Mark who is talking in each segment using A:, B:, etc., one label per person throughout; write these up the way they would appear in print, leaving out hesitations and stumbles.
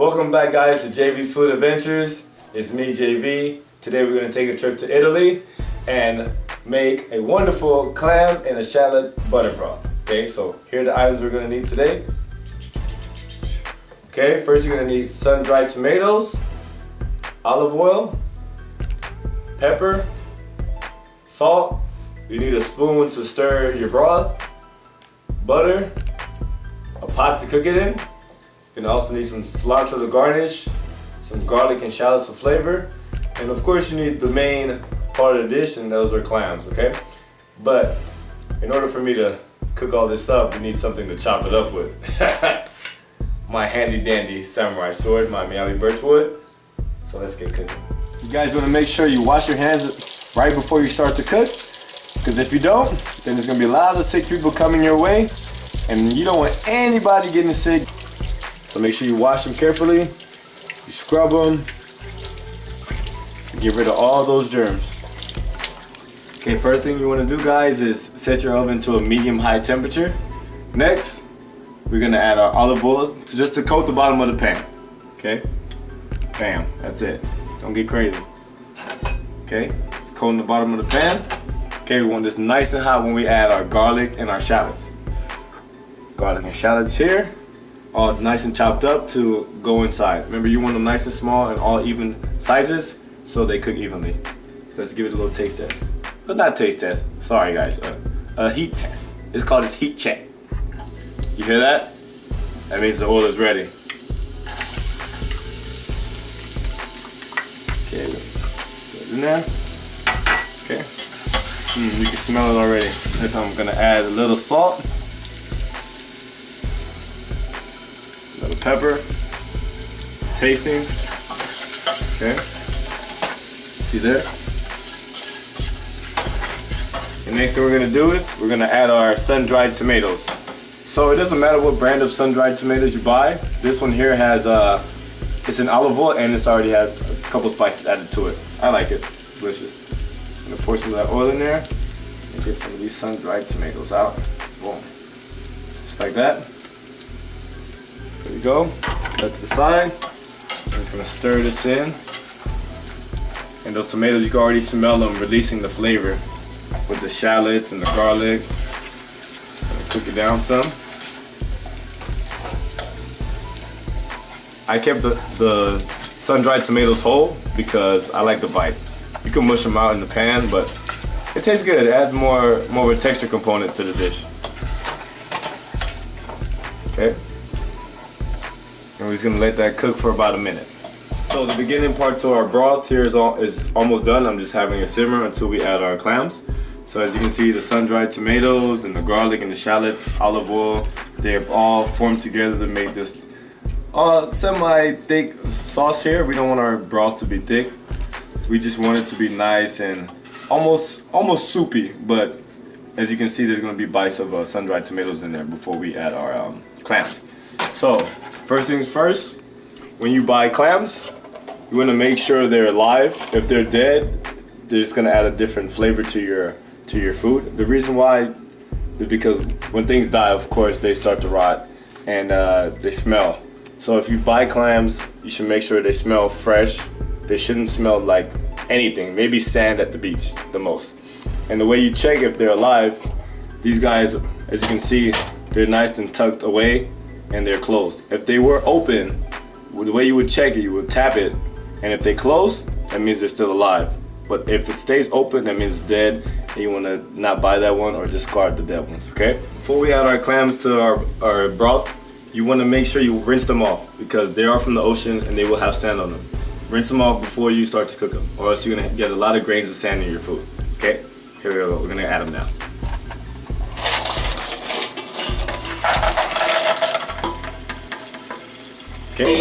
A: Welcome back, guys, to JV's Food Adventures. It's me, JV. Today we're going to take a trip to Italy and make a wonderful clam and a shallot butter broth. Okay, so here are the items we're going to need today. Okay, first you're going to need sun-dried tomatoes, olive oil, pepper, salt. You need a spoon to stir your broth, butter, a pot to cook it in. You're gonna also need some cilantro to garnish, some garlic and shallots for flavor, and of course you need the main part of the dish, and those are clams, okay? But in order for me to cook all this up, we need something to chop it up with. My handy dandy samurai sword, my Miami birchwood. So let's get cooking. You guys wanna make sure you wash your hands right before you start to cook, because if you don't, then there's gonna be a lot of sick people coming your way, and you don't want anybody getting sick. So make sure you wash them carefully, you scrub them, get rid of all those germs. Okay, first thing you want to do, guys, is set your oven to a medium-high temperature. Next, we're gonna add our olive oil to coat the bottom of the pan. Okay, bam, that's it. Don't get crazy. Okay, it's coating the bottom of the pan. Okay, we want this nice and hot when we add our garlic and our shallots. Garlic and shallots here, all nice and chopped up to go inside. Remember, you want them nice and small and all even sizes so they cook evenly. Let's give it a little taste test. But not taste test, sorry guys, a heat test. It's called this heat check. You hear that? That means the oil is ready. Okay, put it in there. Okay, you can smell it already. Next I'm gonna add a little salt. Pepper, tasting, okay, see there? The next thing we're gonna do is we're gonna add our sun-dried tomatoes. So it doesn't matter what brand of sun-dried tomatoes you buy. This one here has, it's an olive oil and it's already had a couple spices added to it. I like it, delicious. I'm gonna pour some of that oil in there and get some of these sun-dried tomatoes out. Boom, just like that. There we go, that's the side. I'm just gonna stir this in. And those tomatoes, you can already smell them releasing the flavor with the shallots and the garlic. Gonna cook it down some. I kept the sun-dried tomatoes whole because I like the bite. You can mush them out in the pan, but it tastes good. It adds more of a texture component to the dish. Okay. And we're just gonna let that cook for about a minute. So the beginning part to our broth here is almost done. I'm just having it simmer until we add our clams. So as you can see, the sun-dried tomatoes and the garlic and the shallots, olive oil, they have all formed together to make this semi-thick sauce here. We don't want our broth to be thick. We just want it to be nice and almost soupy. But as you can see, there's gonna be bites of sun-dried tomatoes in there before we add our clams. So first things first, when you buy clams, you want to make sure they're alive. If they're dead, they're just going to add a different flavor to your food. The reason why is because when things die, of course, they start to rot and they smell. So if you buy clams, you should make sure they smell fresh. They shouldn't smell like anything, maybe sand at the beach the most. And the way you check if they're alive, these guys, as you can see, they're nice and tucked away and they're closed. If they were open, the way you would check it, you would tap it, and if they close, that means they're still alive. But if it stays open, that means it's dead, and you want to not buy that one or discard the dead ones, okay? Before we add our clams to our broth, you want to make sure you rinse them off because they are from the ocean and they will have sand on them. Rinse them off before you start to cook them, or else you're going to get a lot of grains of sand in your food, okay? Here we go, we're going to add them now. Okay,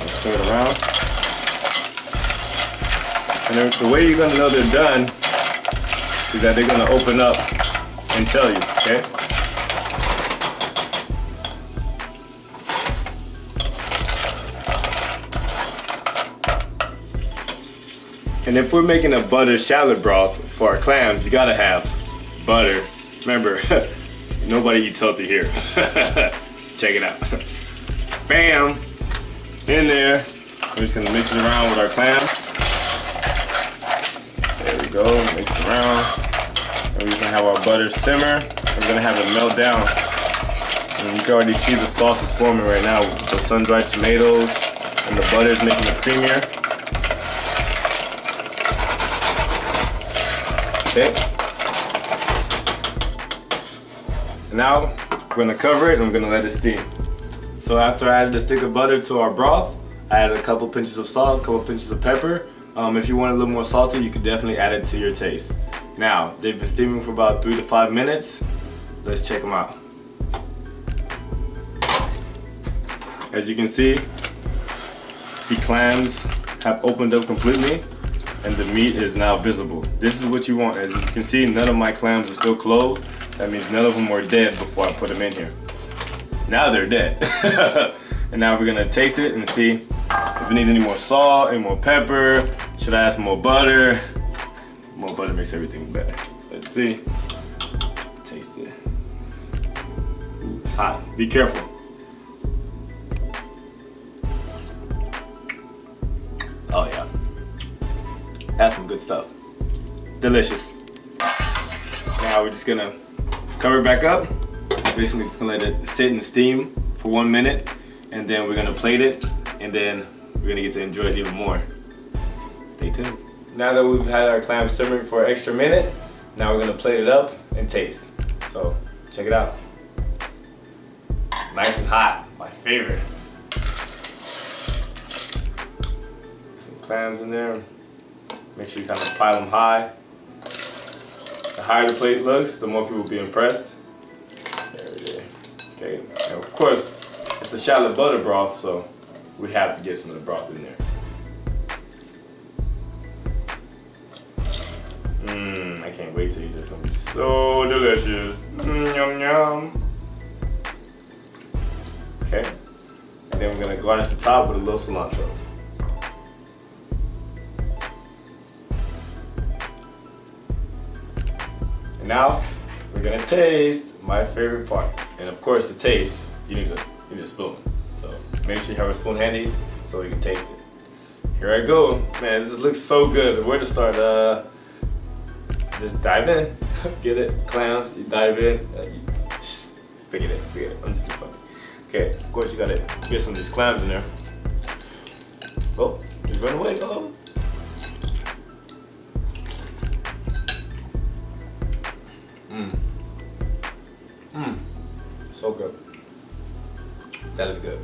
A: stir it around. And the way you're gonna know they're done is that they're gonna open up and tell you, okay? And if we're making a butter shallot broth for our clams, you gotta have butter. Remember, nobody eats healthy here. Check it out. Bam! in there. We're just gonna mix it around with our clams. There we go, mix it around. And we're just gonna have our butter simmer. We're gonna have it melt down. And you can already see the sauce is forming right now with the sun-dried tomatoes and the butter is making it creamier. Okay. And now we're gonna cover it and I'm gonna let it steam. So after I added a stick of butter to our broth, I added a couple pinches of salt, a couple pinches of pepper. If you want a little more salty, you could definitely add it to your taste. Now, they've been steaming for about 3 to 5 minutes. Let's check them out. As you can see, the clams have opened up completely and the meat is now visible. This is what you want. As you can see, none of my clams are still closed. That means none of them were dead before I put them in here. Now they're dead. And now we're gonna taste it and see if it needs any more salt, any more pepper. Should I add some more butter? More butter makes everything better. Let's see. Taste it. Ooh, it's hot. Be careful. Oh yeah. That's some good stuff. Delicious. Now we're just gonna cover it back up. Basically just gonna let it sit and steam for 1 minute. And then we're gonna plate it. And then we're gonna get to enjoy it even more. Stay tuned. Now that we've had our clams simmering for an extra minute, now we're gonna plate it up and taste. So check it out. Nice and hot, my favorite. Some clams in there. Make sure you kind of pile them high. The higher the plate looks, the more people will be impressed. There we go. Okay, and of course, it's a shallot butter broth, so we have to get some of the broth in there. I can't wait to eat this. It's gonna be so delicious. Yum yum. Okay, and then we're gonna garnish the top with a little cilantro. And now we're gonna taste my favorite part. And of course, to taste, you need a spoon. So make sure you have a spoon handy so you can taste it. Here I go. Man, this looks so good. Where to start? Just dive in. Get it? Clams, you dive in. Forget it. I'm just too funny. Okay, of course you gotta get some of these clams in there. Oh, you run away. Oh. So good. That is good.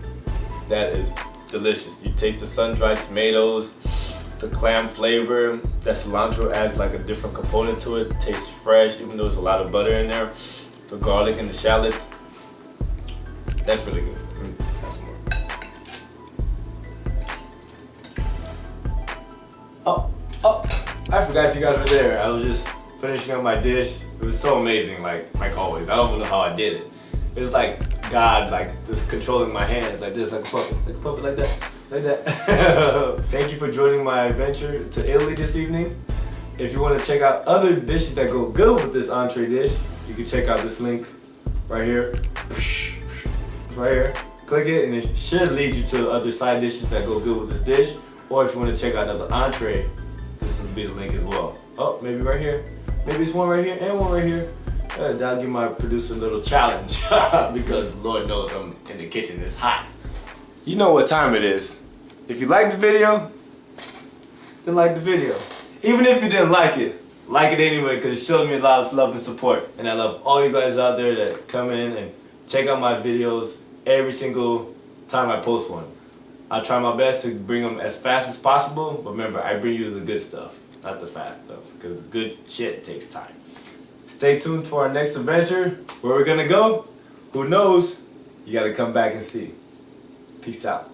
A: That is delicious. You taste the sun-dried tomatoes, the clam flavor. That cilantro adds like a different component to it. It tastes fresh, even though there's a lot of butter in there. The garlic and the shallots. That's really good. That's more. Oh, I forgot you guys were there. I was just finishing up my dish. It was so amazing, like always. I don't even know how I did it. It was like God, like just controlling my hands like this, like a puppet, like that. Thank you for joining my adventure to Italy this evening. If you want to check out other dishes that go good with this entree dish, you can check out this link right here. Right here. Click it and it should lead you to other side dishes that go good with this dish. Or if you want to check out another entree, this will be the link as well. Oh, maybe right here. Maybe it's one right here and one right here. That'll give my producer a little challenge because Lord knows I'm in the kitchen, it's hot. You know what time it is. If you liked the video, then like the video. Even if you didn't like it anyway because it showed me a lot of love and support. And I love all you guys out there that come in and check out my videos every single time I post one. I try my best to bring them as fast as possible, but remember, I bring you the good stuff, not the fast stuff, because good shit takes time. Stay tuned for our next adventure. Where we're gonna go? Who knows? You gotta come back and see. Peace out.